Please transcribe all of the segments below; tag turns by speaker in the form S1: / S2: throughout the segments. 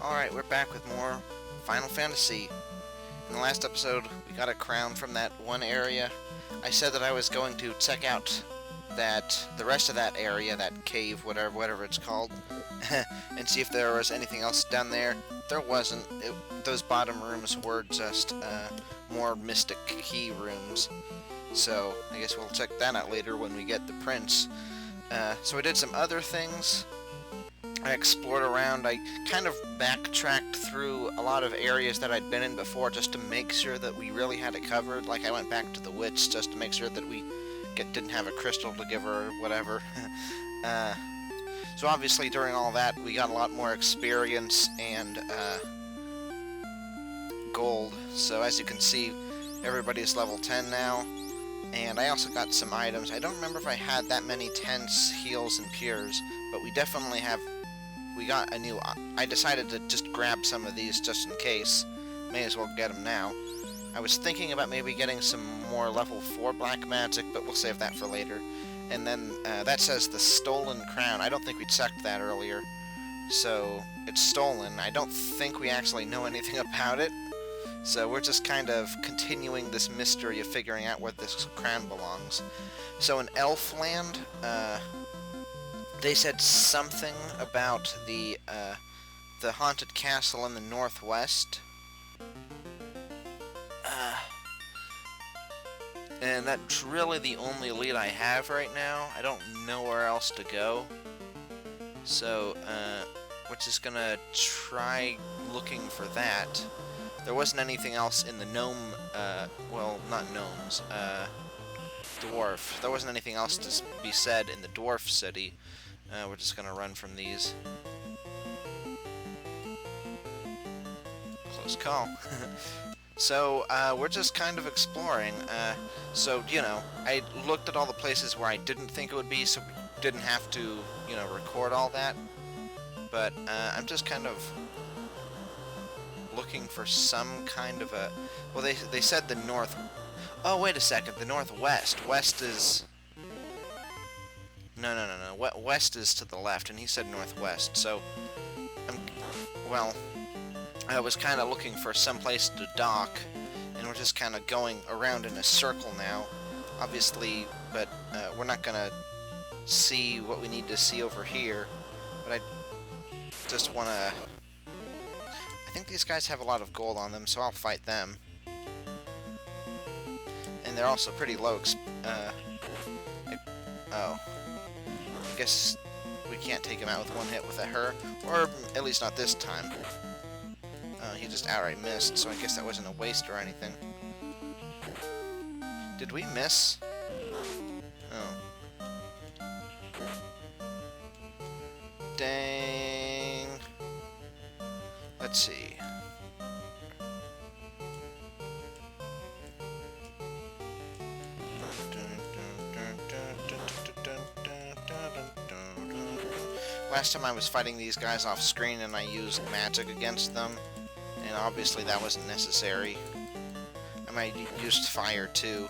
S1: Alright, we're back with more Final Fantasy. In the last episode, we got a crown from that one area. I said that I was going to check out the rest of that area, that cave, whatever it's called, and see if there was anything else down there. There wasn't. Those bottom rooms were just more mystic key rooms. So I guess we'll check that out later when we get the prince. So I did some other things. I explored around. I kind of backtracked through a lot of areas that I'd been in before just to make sure that we really had it covered. Like I went back to the witch just to make sure that we didn't have a crystal to give her or whatever. So obviously during all that we got a lot more experience and gold. So as you can see, everybody's level 10 now. And I also got some items. I don't remember if I had that many tense, heals, and pures, but we definitely have. We got a new. I decided to just grab some of these just in case. May as well get them now. I was thinking about maybe getting some more level 4 black magic, but we'll save that for later. And then that says the stolen crown. I don't think we checked that earlier. So it's stolen. I don't think we actually know anything about it. So we're just kind of continuing this mystery of figuring out where this crown belongs. So in Elfland, they said something about the haunted castle in the northwest. And that's really the only lead I have right now. I don't know where else to go. So we're just gonna try looking for that. There wasn't anything else in the gnome, well, not gnomes, dwarf. There wasn't anything else to be said in the dwarf city. We're just gonna run from these. Close call. So, we're just kind of exploring. So, you know, I looked at all the places where I didn't think it would be, so we didn't have to, you know, record all that. But, I'm just kind of looking for some kind of a... Well, they said the north... Oh, wait a second, the northwest. West is... No. West is to the left, and he said northwest, so... Well, I was kind of looking for some place to dock, and we're just kind of going around in a circle now. Obviously, but we're not going to see what we need to see over here. But I just want to... I think these guys have a lot of gold on them, so I'll fight them. And they're also pretty low oh. I guess we can't take him out with one hit with a her, or at least not this time. He just outright missed, so I guess that wasn't a waste or anything. Did we miss? Oh. Dang. Let's see. Last time I was fighting these guys off screen and I used magic against them, and obviously that wasn't necessary. I might have used fire too.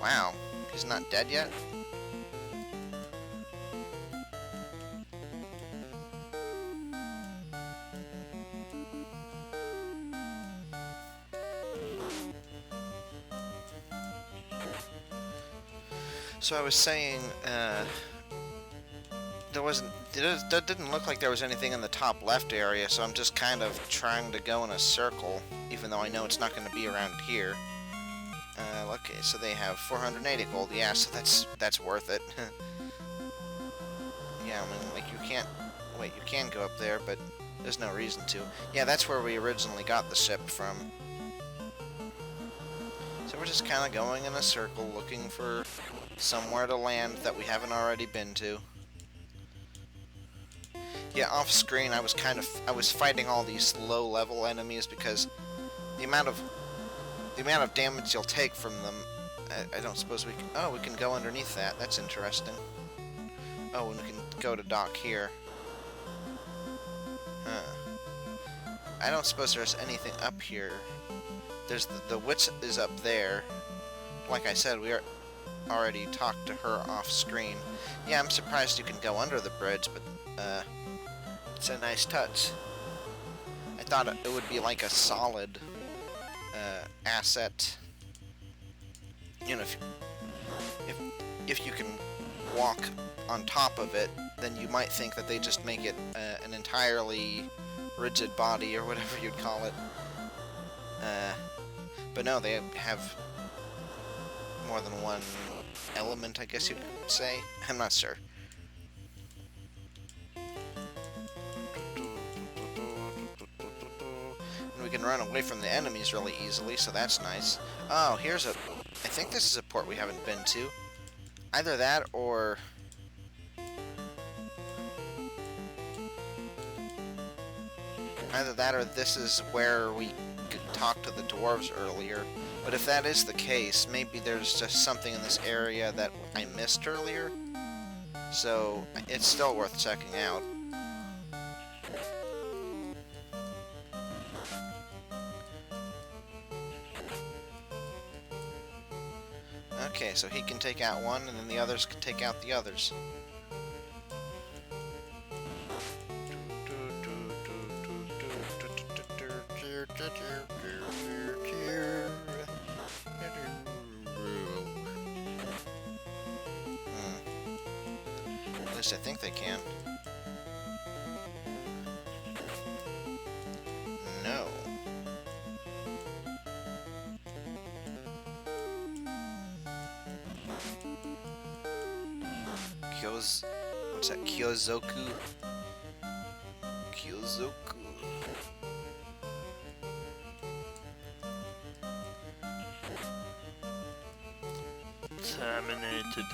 S1: Wow, he's not dead yet? So I was saying, it didn't look like there was anything in the top left area, so I'm just kind of trying to go in a circle, even though I know it's not going to be around here. Okay, so they have 480 gold, yeah, so that's worth it. Yeah, I mean, like, you can't... Wait, you can go up there, but there's no reason to. Yeah, that's where we originally got the ship from. So we're just kind of going in a circle, looking for somewhere to land that we haven't already been to. Yeah, off screen I was fighting all these low level enemies because the amount of damage you'll take from them, I don't suppose we can... Oh, we can go underneath that. That's interesting. Oh, and we can go to dock here. Huh. I don't suppose there's anything up here. There's the witch is up there. Like I said, we already talked to her off screen. Yeah, I'm surprised you can go under the bridge, but it's a nice touch. thought it would be like a solid asset. You know, if you can walk on top of it, then you might think that they just make it an entirely rigid body, or whatever you'd call it. But no, they have more than one element, I guess you'd say. I'm not sure. And we can run away from the enemies really easily, so that's nice. Oh, here's a... I think this is a port we haven't been to. Either that, or... Either that, or this is where we talked to the dwarves earlier. But if that is the case, maybe there's just something in this area that I missed earlier. So, it's still worth checking out. Okay, so he can take out one, and then the others can take out the others. At least I think they can. No. What's that? Kyozoku? Kyozoku.
S2: Terminated.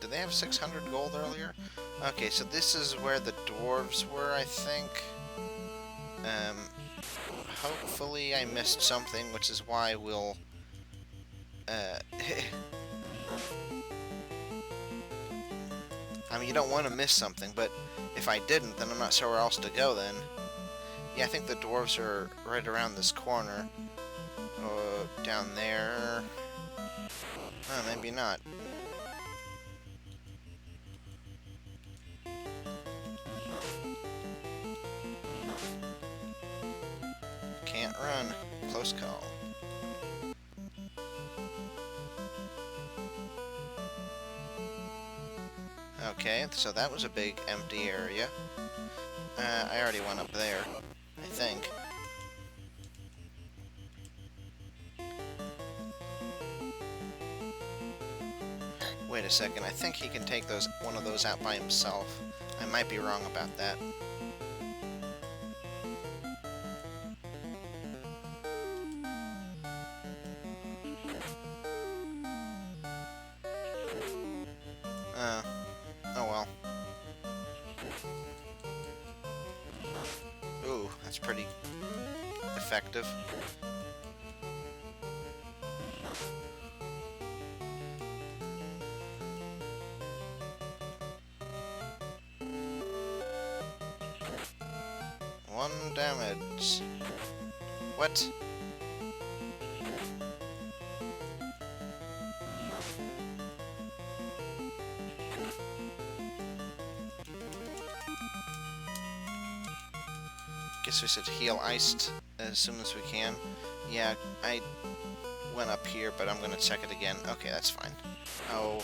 S1: Did they have 600 gold earlier? Okay, so this is where the dwarves were, I think. Hopefully I missed something, which is why we'll... I mean, you don't want to miss something, but if I didn't, then I'm not sure where else to go then. Yeah, I think the dwarves are right around this corner. Down there... Oh, maybe not. Can't run. Close call. Okay, so that was a big empty area. I already went up there, I think. Wait a second, I think he can take one of those out by himself. I might be wrong about that. Oh well. Ooh, that's pretty effective. One damage. What? Guess we should heal Iced as soon as we can. Yeah, I went up here, but I'm gonna check it again. Okay, that's fine. Oh,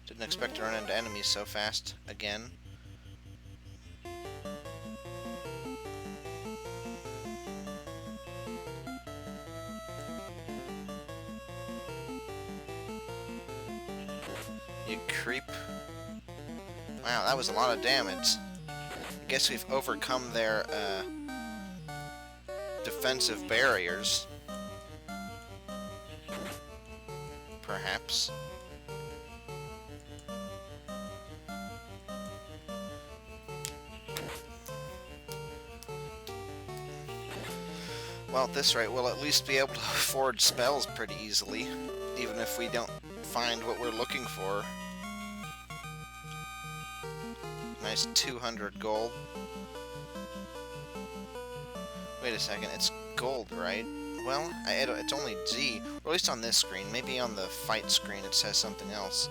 S1: didn't expect to run into enemies so fast again. You creep. Wow, that was a lot of damage. I guess we've overcome their defensive barriers. Perhaps. Well, at this rate, we'll at least be able to forge spells pretty easily, even if we don't find what we're looking for. Nice 200 gold. Wait a second, it's gold, right? Well, it's only G, or at least on this screen. Maybe on the fight screen it says something else.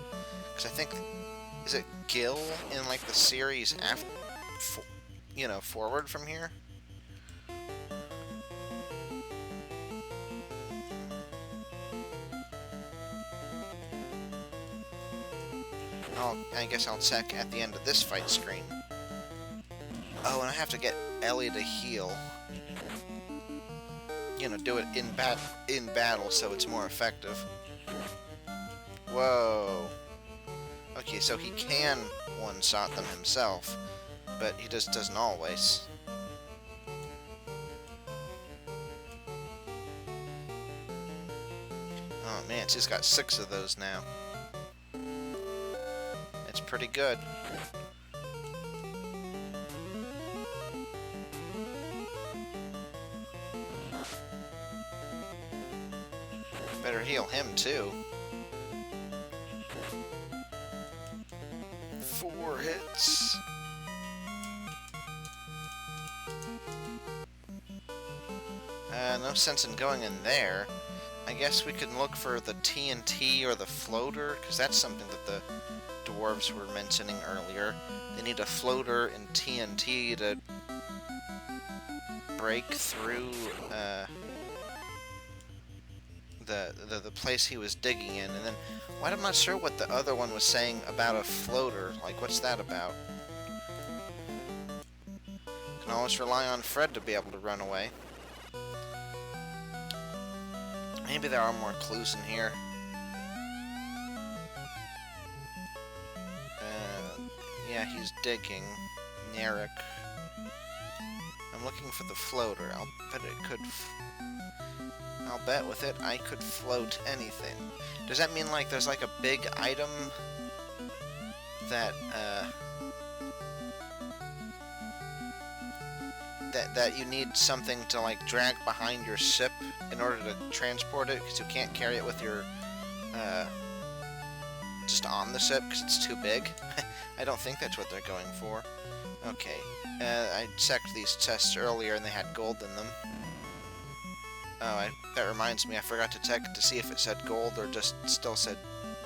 S1: Because I think... Is it Gil in like the series after, you know, forward from here. I guess I'll check at the end of this fight screen. Oh, and I have to get Ellie to heal. You know, do it in battle so it's more effective. Whoa. Okay, so he can one-shot them himself, but he just doesn't always. Oh man, she's got 6 of those now. It's pretty good. Better heal him too. 4 hits. No sense in going in there. I guess we can look for the TNT or the floater, because that's something that the dwarves were mentioning earlier. They need a floater and TNT to break through the place he was digging in. And then, well, I'm not sure what the other one was saying about a floater. Like, what's that about? Can always rely on Fred to be able to run away. Maybe there are more clues in here. Yeah, he's digging. Narek. I'm looking for the floater. I'll bet with it I could float anything. Does that mean like there's like a big item that that you need something to like drag behind your ship in order to transport it, because you can't carry it with your just on the ship because it's too big? I don't think that's what they're going for. Okay, I checked these chests earlier and they had gold in them. Oh, that reminds me, I forgot to check to see if it said gold or just still said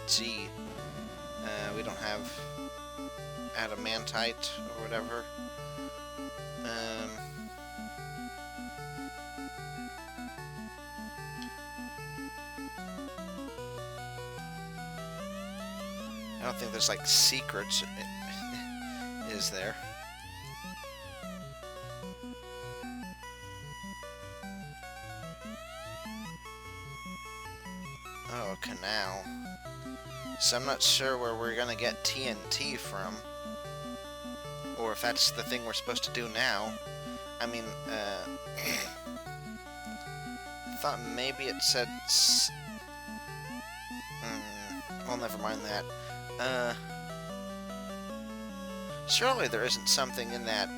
S1: G. We don't have adamantite or whatever. I don't think there's like secrets, is there? Oh, a canal. So I'm not sure where we're gonna get TNT from, or if that's the thing we're supposed to do now. I mean, I thought maybe it said well, never mind that. Surely there isn't something in that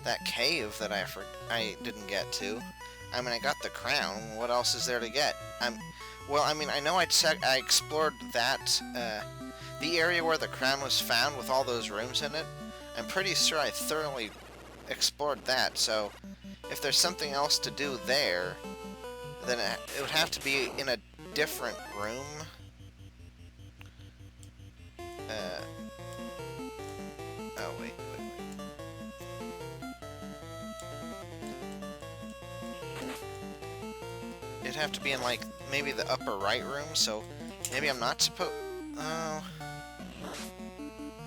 S1: that cave that I didn't get to. I mean, I got the crown. What else is there to get? Well, I mean, I know I explored that the area where the crown was found with all those rooms in it. I'm pretty sure I thoroughly explored that. So, if there's something else to do there, then it would have to be in a different room. Oh, wait. It'd have to be in, like, maybe the upper right room, so maybe I'm not supposed... Oh...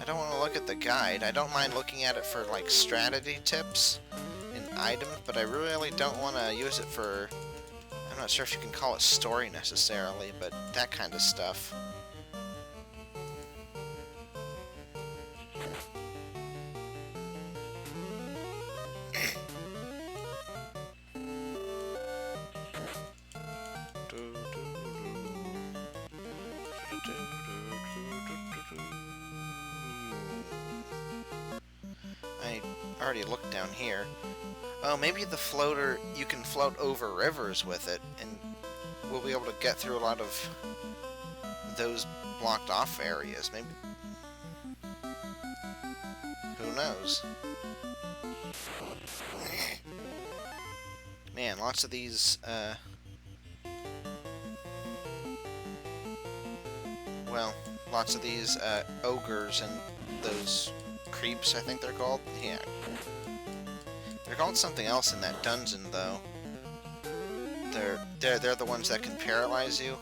S1: I don't want to look at the guide. I don't mind looking at it for, like, strategy tips and items, but I really don't want to use it for... I'm not sure if you can call it story necessarily, but that kind of stuff. I already looked down here. Oh, maybe the floater, you can float over rivers with it, and we'll be able to get through a lot of those blocked off areas. Maybe. Who knows? Man, lots of these, well, lots of these ogres and those creeps, I think they're called. Yeah. They're called something else in that dungeon, though. They're the ones that can paralyze you.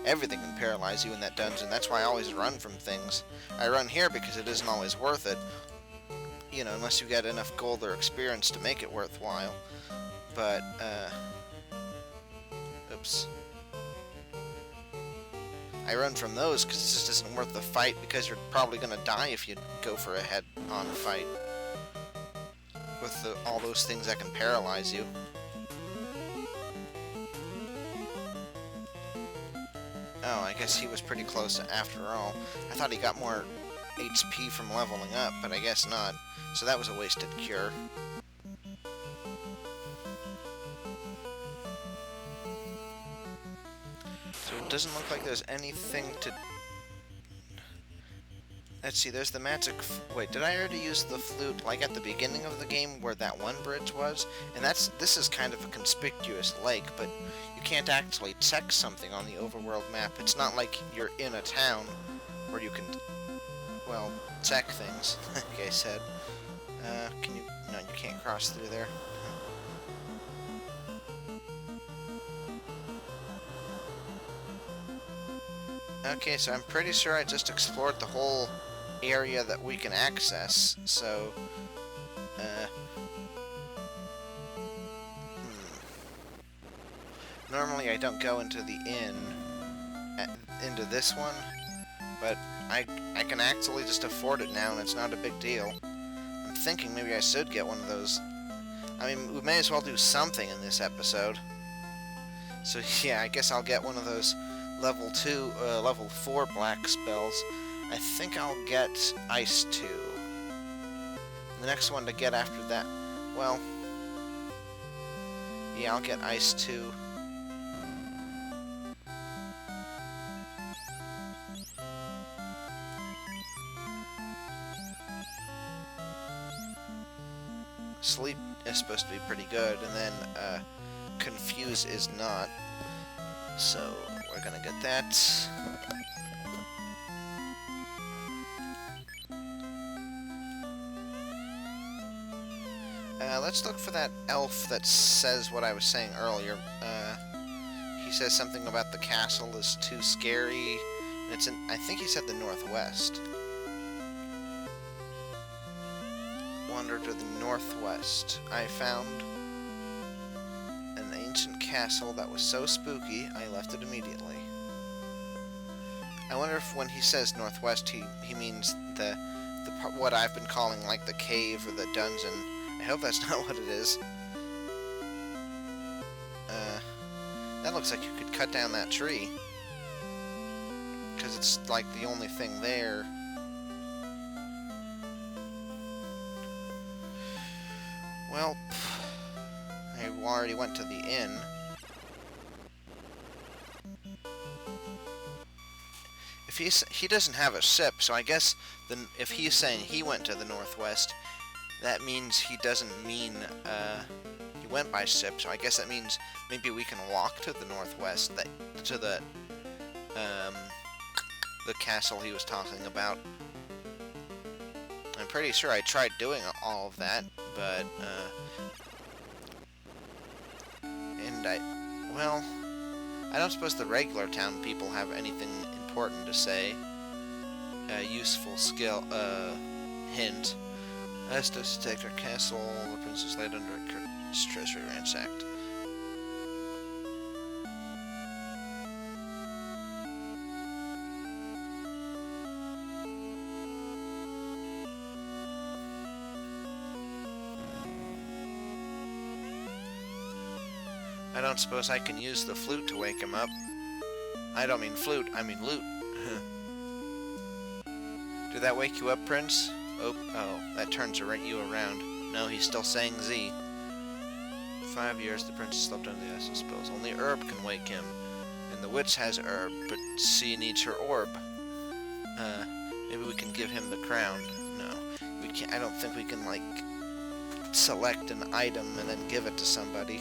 S1: Everything can paralyze you in that dungeon. That's why I always run from things. I run here because it isn't always worth it. You know, unless you get enough gold or experience to make it worthwhile. But, oops. I run from those because it just isn't worth the fight, because you're probably going to die if you go for a head-on fight with all those things that can paralyze you. Oh, I guess he was pretty close after all. I thought he got more HP from leveling up, but I guess not. So that was a wasted cure. So it doesn't look like there's anything to... Let's see, there's the magic... Wait, did I already use the flute, like at the beginning of the game where that one bridge was? And this is kind of a conspicuous lake, but you can't actually check something on the overworld map. It's not like you're in a town where you can, well, check things, like I said. Can you... No, you can't cross through there. Okay, so I'm pretty sure I just explored the whole area that we can access, so... Normally I don't go into the inn, into this one, but I can actually just afford it now, and it's not a big deal. I'm thinking maybe I should get one of those. I mean, we may as well do something in this episode. So yeah, I guess I'll get one of those level 4 black spells. I think I'll get Ice 2. The next one to get after that, well, yeah, I'll get Ice 2. Sleep is supposed to be pretty good, and then Confuse is not. So we're gonna get that. Let's look for that elf that says what I was saying earlier. He says something about the castle is too scary. And it's in, I think he said the northwest. Wander to the northwest. I found an ancient castle that was so spooky, I left it immediately. I wonder if when he says northwest, he means the what I've been calling like the cave or the dungeon. I hope that's not what it is. That looks like you could cut down that tree, because it's like the only thing there. Well, I already went to the inn. If he doesn't have a ship, so I guess if he's saying he went to the northwest, that means he doesn't mean he went by ship. So I guess that means maybe we can walk to the northwest, to the castle he was talking about. I'm pretty sure I tried doing all of that, but, and well, I don't suppose the regular town people have anything important to say. Useful skill, hint. Estes attacked our castle, the princess laid under its treasury ransacked. I don't suppose I can use the flute to wake him up. I don't mean flute, I mean loot. Did that wake you up, Prince? Oh, that turns you around. No, he's still saying Z. 5 years, the princess slept under the ice, I suppose. Only Herb can wake him. And the witch has Herb, but she needs her orb. Maybe we can give him the crown. No, we can't. I don't think we can, like, select an item and then give it to somebody.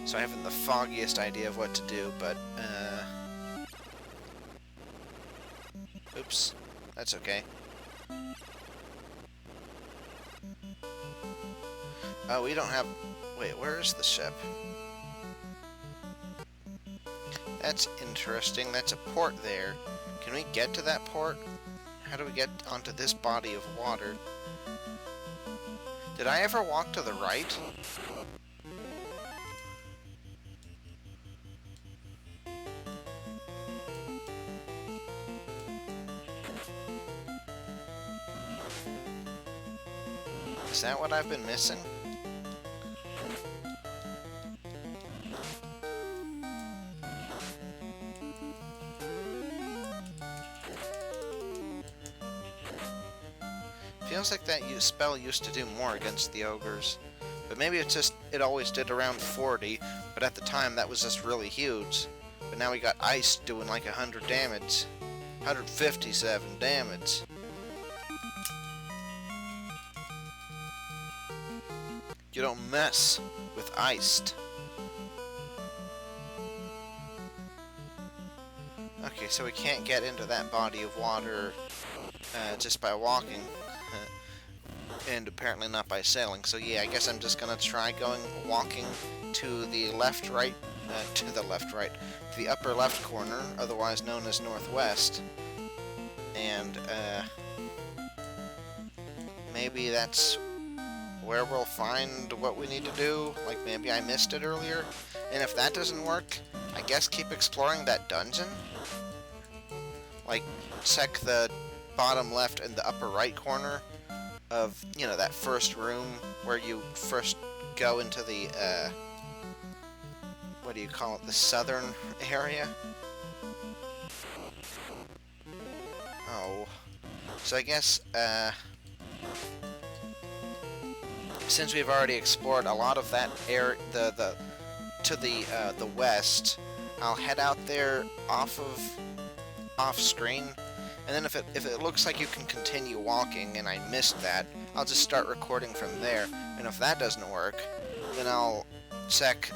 S1: So I haven't the foggiest idea of what to do, but, Oops. That's okay. Oh, we don't have... Wait, where is the ship? That's interesting. That's a port there. Can we get to that port? How do we get onto this body of water? Did I ever walk to the right? Is that what I've been missing? Feels like that spell used to do more against the ogres. But maybe it's just, it always did around 40, but at the time that was just really huge. But now we got ice doing like 100 damage. 157 damage. You don't mess with iced. Okay, so we can't get into that body of water just by walking. And apparently not by sailing. So yeah, I guess I'm just gonna try walking to the left-right, to the upper left corner, otherwise known as northwest. And maybe that's where we'll find what we need to do. Like maybe I missed it earlier. And if that doesn't work, I guess keep exploring that dungeon. Like check the bottom left and the upper right corner of, you know, that first room where you first go into the, what do you call it, the southern area? Oh. So I guess, since we've already explored a lot of that area, to the west, I'll head out there off screen. And then if it looks like you can continue walking and I missed that, I'll just start recording from there. And if that doesn't work, then I'll check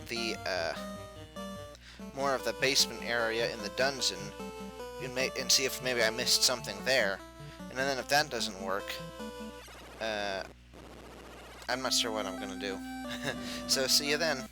S1: the more of the basement area in the dungeon and see if maybe I missed something there. And then if that doesn't work, I'm not sure what I'm gonna do. So see you then.